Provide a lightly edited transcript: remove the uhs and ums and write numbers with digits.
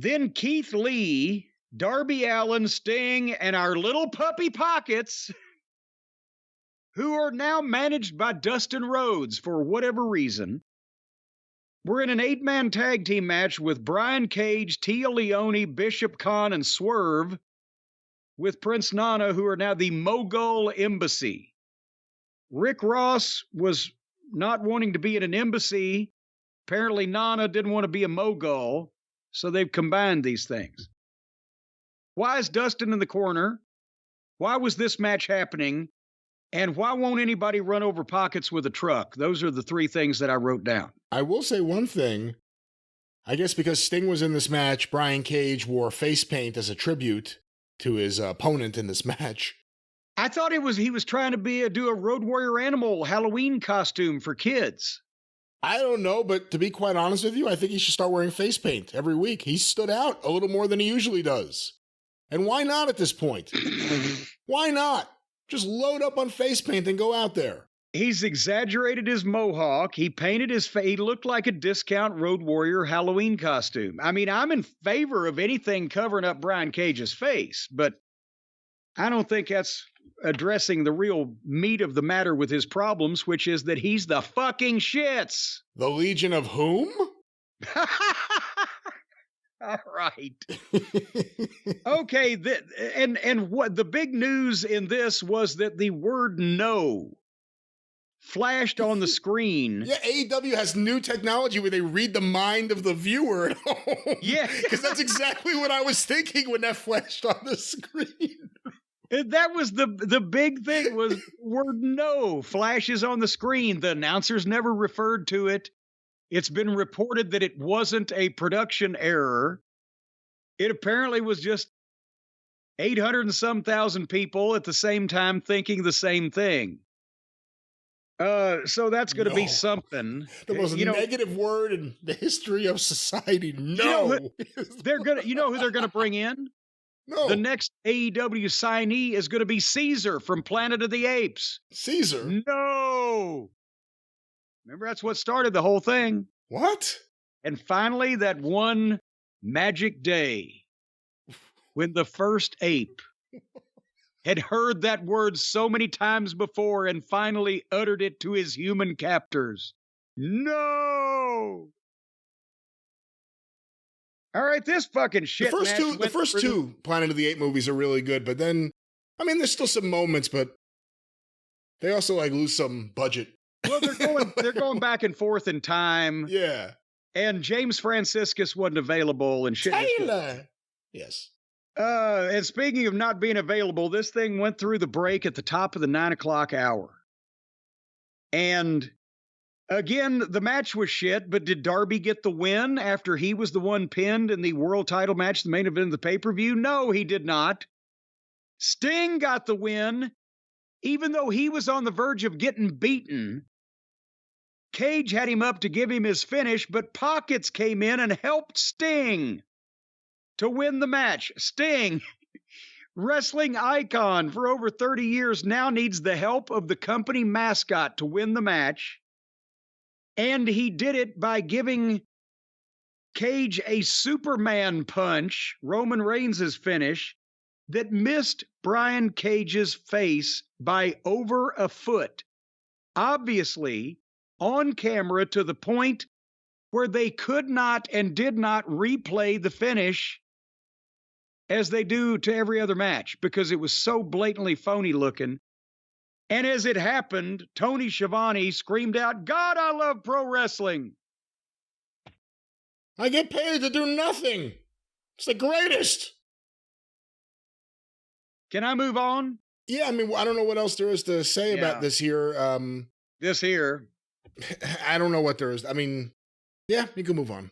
Then Keith Lee, Darby Allin, Sting, and our little puppy Pockets, who are now managed by Dustin Rhodes for whatever reason, were in an 8-man tag team match with Brian Cage, Tia Leone, Bishop Khan, and Swerve, with Prince Nana, who are now the Mogul Embassy. Rick Ross was not wanting to be in an embassy. Apparently, Nana didn't want to be a Mogul, so they've combined these things. Why is Dustin in the corner? Why was this match happening? And why won't anybody run over Pockets with a truck? Those are the 3 things that I wrote down. I will say one thing. I guess because Sting was in this match, Brian Cage wore face paint as a tribute to his opponent in this match. I thought he was trying to do a Road Warrior Animal Halloween costume for kids. I don't know, but to be quite honest with you, I think he should start wearing face paint every week. He stood out a little more than he usually does. And why not at this point? Why not? Just load up on face paint and go out there. He's exaggerated his mohawk. He painted his face. He looked like a discount Road Warrior Halloween costume. I mean, I'm in favor of anything covering up Brian Cage's face, but I don't think that's addressing the real meat of the matter with his problems, which is that he's the fucking shits. The Legion of whom? All right. Okay. And what the big news in this was that the word no flashed on the screen. Yeah, AEW has new technology where they read the mind of the viewer at home. Yeah. Because that's exactly what I was thinking when that flashed on the screen. That was the big thing, was word no flashes on the screen. The announcers never referred to it. It's been reported that it wasn't a production error. It apparently was just 800 and some thousand people at the same time thinking the same thing. So that's going to be something. The most negative word in the history of society. No. You know who they're going to bring in? No. The next AEW signee is going to be Caesar from Planet of the Apes. Caesar? No. Remember, that's what started the whole thing. What? And finally, that one magic day when the first ape had heard that word so many times before and finally uttered it to his human captors. No! All right, this fucking shit. The first two Planet of the Apes movies are really good, but then, I mean, there's still some moments, but they also like lose some budget. Well, they're going back and forth in time. Yeah. And James Franciscus wasn't available and shit. Taylor. Yes. And speaking of not being available, this thing went through the break at the top of the 9 o'clock hour. And again, the match was shit, but did Darby get the win after he was the one pinned in the world title match, the main event of the pay-per-view? No, he did not. Sting got the win, even though he was on the verge of getting beaten. Cage had him up to give him his finish, but Pockets came in and helped Sting to win the match. Sting, wrestling icon for over 30 years, now needs the help of the company mascot to win the match. And he did it by giving Cage a Superman punch, Roman Reigns' finish, that missed Brian Cage's face by over a foot. Obviously, on camera, to the point where they could not and did not replay the finish as they do to every other match because it was so blatantly phony looking. And as it happened, Tony Schiavone screamed out, "God, I love pro wrestling." I get paid to do nothing. It's the greatest. Can I move on? Yeah, I mean, I don't know what else there is to say about this here. This here. I don't know what there is. I mean, yeah, you can move on.